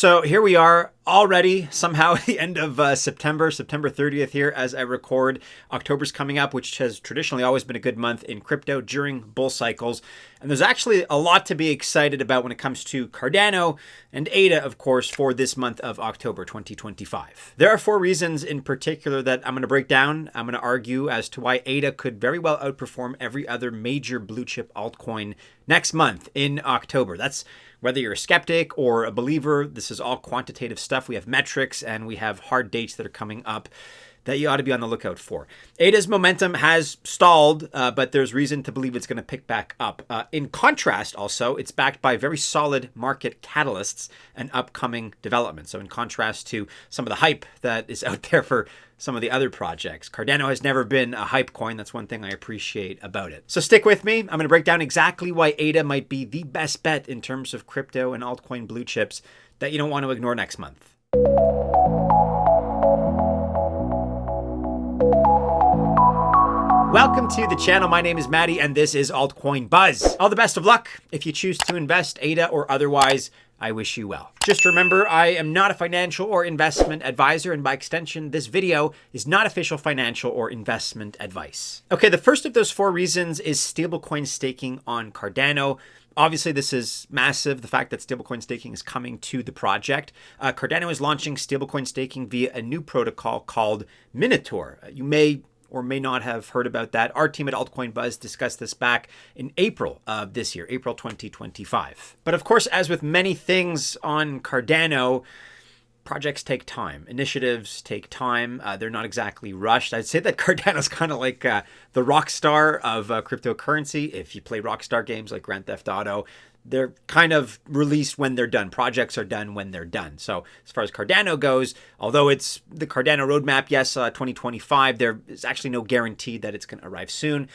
So here we are already somehow at the end of September 30th here as I record. October's coming up, which has traditionally always been a good month in crypto during bull cycles. And there's actually a lot to be excited about when it comes to Cardano and ADA, of course, for this month of October 2025. There are 4 reasons in particular that I'm going to break down. I'm going to argue as to why ADA could very well outperform every other major blue chip altcoin next month in October. That's whether you're a skeptic or a believer. This is all quantitative stuff. We have metrics and we have hard dates that are coming up that you ought to be on the lookout for. ADA's momentum has stalled, but there's reason to believe it's going to pick back up. In contrast, also, it's backed by very solid market catalysts and upcoming developments. So in contrast to some of the hype that is out there for some of the other projects, Cardano has never been a hype coin. That's one thing I appreciate about it. So stick with me. I'm going to break down exactly why ADA might be the best bet in terms of crypto and altcoin blue chips that you don't want to ignore next month. Welcome to the channel. My name is Maddie and this is Altcoin Buzz. All the best of luck. If you choose to invest ADA or otherwise, I wish you well. Just remember, I am not a financial or investment advisor, and by extension, this video is not official financial or investment advice. Okay, the first of those 4 reasons is stablecoin staking on Cardano. Obviously, this is massive, the fact that stablecoin staking is coming to the project. Cardano is launching stablecoin staking via a new protocol called Minotaur. You may or may not have heard about that. Our team at Altcoin Buzz discussed this back in April of this year, April 2025. But of course, as with many things on Cardano, projects take time. Initiatives take time. They're not exactly rushed. I'd say that Cardano's kind of like the rock star of cryptocurrency. If you play rock star games like Grand Theft Auto, they're kind of released when they're done. Projects are done when they're done. So as far as Cardano goes, although it's the Cardano roadmap, yes, 2025, there is actually no guarantee that it's going to arrive soon.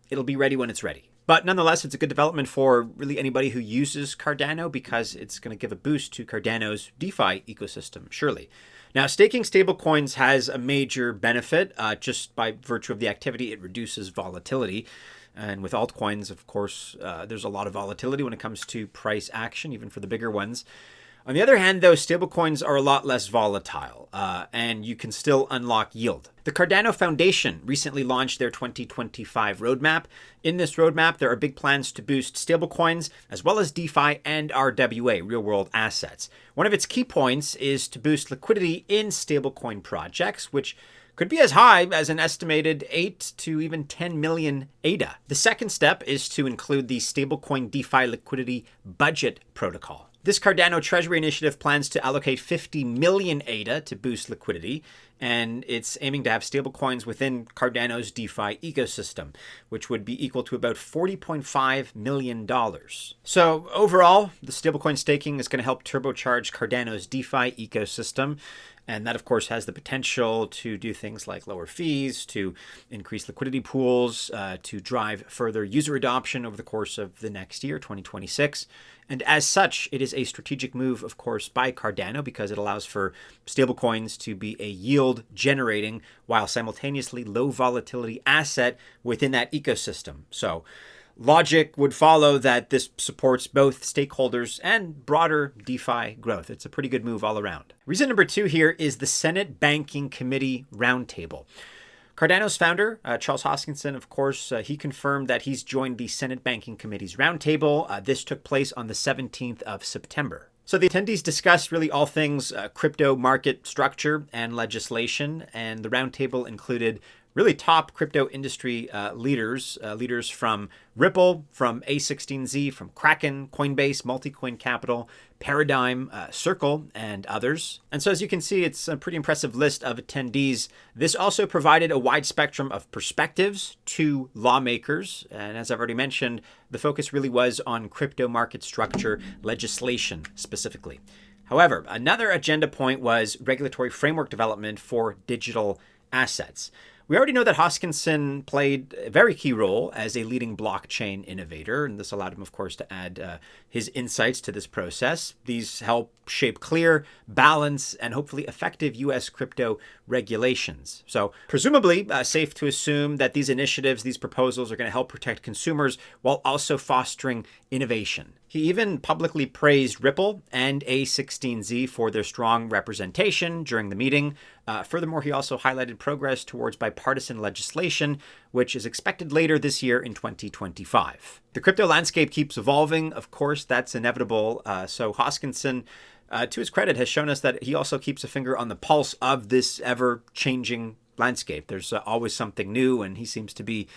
It'll be ready when it's ready. But nonetheless, it's a good development for really anybody who uses Cardano because it's going to give a boost to Cardano's DeFi ecosystem, surely. Now, staking stablecoins has a major benefit. Just by virtue of the activity, it reduces volatility. And with altcoins, of course, there's a lot of volatility when it comes to price action, even for the bigger ones. On the other hand, though, stablecoins are a lot less volatile, and you can still unlock yield. The Cardano Foundation recently launched their 2025 roadmap. In this roadmap, there are big plans to boost stablecoins, as well as DeFi and RWA, real-world assets. One of its key points is to boost liquidity in stablecoin projects, which could be as high as an estimated 8 to even 10 million ADA. The second step is to include the Stablecoin DeFi Liquidity Budget Protocol. This Cardano Treasury Initiative plans to allocate 50 million ADA to boost liquidity, and it's aiming to have stablecoins within Cardano's DeFi ecosystem, which would be equal to about $40.5 million. So overall, the stablecoin staking is going to help turbocharge Cardano's DeFi ecosystem. And that, of course, has the potential to do things like lower fees, to increase liquidity pools, to drive further user adoption over the course of the next year, 2026. And as such, it is a strategic move, of course, by Cardano because it allows for stablecoins to be a yield-generating while simultaneously low volatility asset within that ecosystem. So logic would follow that this supports both stakeholders and broader DeFi growth. It's a pretty good move all around. Reason number 2 here is the Senate Banking Committee Roundtable. Cardano's founder, Charles Hoskinson, of course, he confirmed that he's joined the Senate Banking Committee's roundtable. This took place on the 17th of September. So the attendees discussed really all things crypto market structure and legislation, and the roundtable included really top crypto industry leaders from Ripple, from A16Z, from Kraken, Coinbase, Multicoin Capital, Paradigm, Circle, and others. And so as you can see, it's a pretty impressive list of attendees. This also provided a wide spectrum of perspectives to lawmakers. And as I've already mentioned, the focus really was on crypto market structure legislation specifically. However, another agenda point was regulatory framework development for digital assets. We already know that Hoskinson played a very key role as a leading blockchain innovator, and this allowed him, of course, to add his insights to this process. These help shape clear, balanced, and hopefully effective U.S. crypto regulations. So presumably safe to assume that these initiatives, these proposals are going to help protect consumers while also fostering innovation. He even publicly praised Ripple and A16Z for their strong representation during the meeting. Furthermore, he also highlighted progress towards bipartisan legislation, which is expected later this year in 2025. The crypto landscape keeps evolving. Of course, that's inevitable. So Hoskinson, to his credit, has shown us that he also keeps a finger on the pulse of this ever-changing landscape. There's always something new, and he seems to be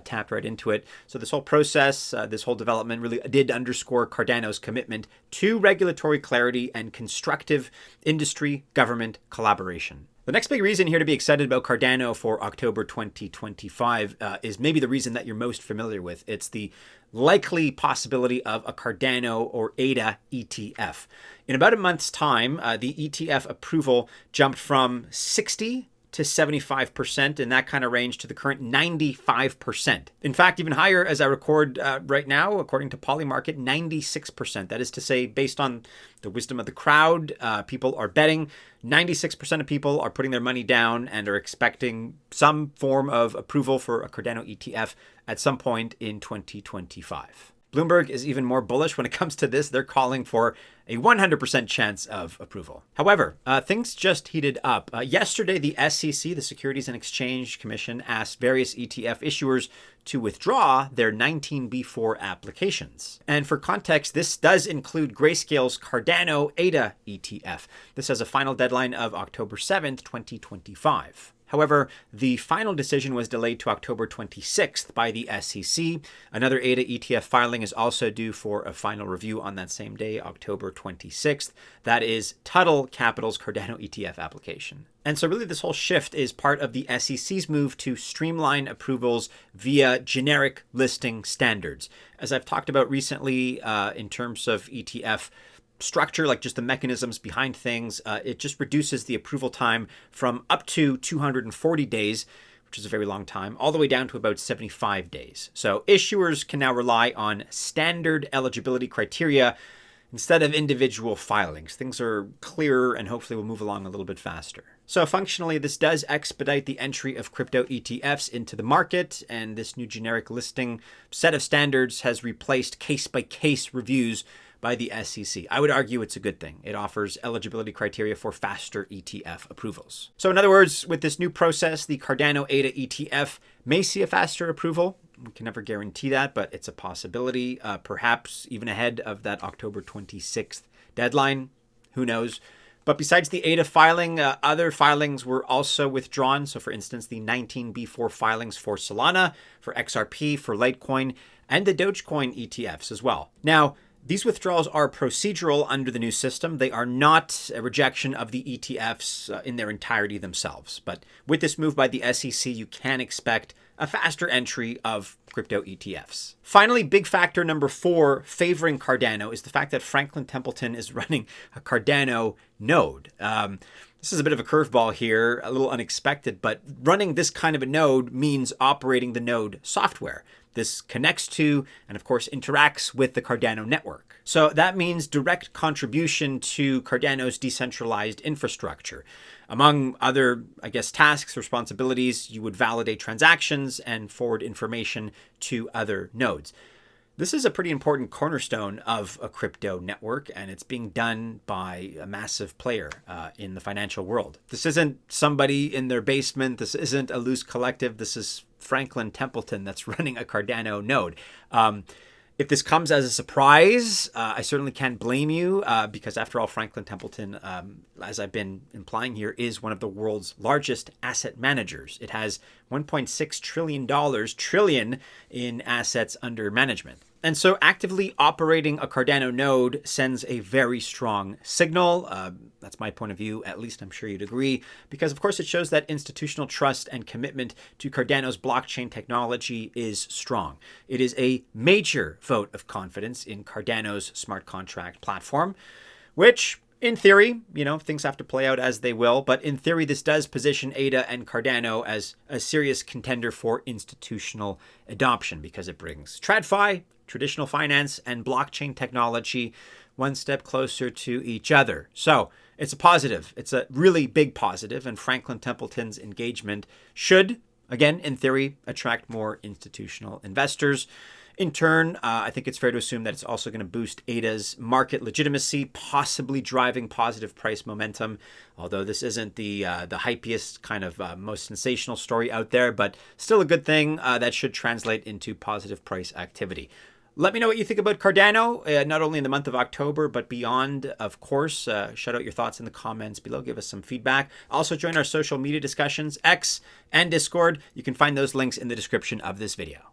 tapped right into it. So this whole process, this whole development really did underscore Cardano's commitment to regulatory clarity and constructive industry-government collaboration. The next big reason here to be excited about Cardano for October 2025 is maybe the reason that you're most familiar with. It's the likely possibility of a Cardano or ADA ETF. In about a month's time, the ETF approval jumped from 60 to 75% in that kind of range to the current 95%. In fact, even higher as I record right now, according to Polymarket, 96%. That is to say, based on the wisdom of the crowd, people are betting. 96% of people are putting their money down and are expecting some form of approval for a Cardano ETF at some point in 2025. Bloomberg is even more bullish when it comes to this. They're calling for a 100% chance of approval. However, things just heated up. Yesterday, the SEC, the Securities and Exchange Commission, asked various ETF issuers to withdraw their 19B4 applications. And for context, this does include Grayscale's Cardano ADA ETF. This has a final deadline of October 7th, 2025. However, the final decision was delayed to October 26th by the SEC. Another ADA ETF filing is also due for a final review on that same day, October 26th. That is Tuttle Capital's Cardano ETF application. And so really this whole shift is part of the SEC's move to streamline approvals via generic listing standards. As I've talked about recently in terms of ETF structure, like just the mechanisms behind things, it just reduces the approval time from up to 240 days, which is a very long time, all the way down to about 75 days. So issuers can now rely on standard eligibility criteria instead of individual filings. Things are clearer and hopefully will move along a little bit faster. So functionally, this does expedite the entry of crypto ETFs into the market, and this new generic listing set of standards has replaced case-by-case reviews by the SEC. I would argue it's a good thing. It offers eligibility criteria for faster ETF approvals. So in other words, with this new process, the Cardano ADA ETF may see a faster approval. We can never guarantee that, but it's a possibility, perhaps even ahead of that October 26th deadline. Who knows? But besides the ADA filing, other filings were also withdrawn. So for instance, the 19B4 filings for Solana, for XRP, for Litecoin, and the Dogecoin ETFs as well. Now, these withdrawals are procedural under the new system. They are not a rejection of the ETFs in their entirety themselves. But with this move by the SEC, you can expect a faster entry of crypto ETFs. Finally, big factor number 4 favoring Cardano is the fact that Franklin Templeton is running a Cardano node. This is a bit of a curveball here, a little unexpected, but running this kind of a node means operating the node software. This connects to and, of course, interacts with the Cardano network. So that means direct contribution to Cardano's decentralized infrastructure. Among other, tasks, responsibilities, you would validate transactions and forward information to other nodes. This is a pretty important cornerstone of a crypto network, and it's being done by a massive player in the financial world. This isn't somebody in their basement. This isn't a loose collective. This is Franklin Templeton that's running a Cardano node. If this comes as a surprise, I certainly can't blame you because after all, Franklin Templeton, as I've been implying here, is one of the world's largest asset managers. It has $1.6 trillion in assets under management. And so actively operating a Cardano node sends a very strong signal. That's my point of view, at least I'm sure you'd agree, because of course it shows that institutional trust and commitment to Cardano's blockchain technology is strong. It is a major vote of confidence in Cardano's smart contract platform, which in theory, things have to play out as they will, but in theory, this does position ADA and Cardano as a serious contender for institutional adoption because it brings TradFi, traditional finance, and blockchain technology one step closer to each other. So it's a positive. It's a really big positive, and Franklin Templeton's engagement should, again, in theory, attract more institutional investors. In turn, I think it's fair to assume that it's also going to boost ADA's market legitimacy, possibly driving positive price momentum. Although this isn't the hypiest kind of most sensational story out there, but still a good thing that should translate into positive price activity. Let me know what you think about Cardano, not only in the month of October, but beyond, of course. Shout out your thoughts in the comments below. Give us some feedback. Also, join our social media discussions, X and Discord. You can find those links in the description of this video.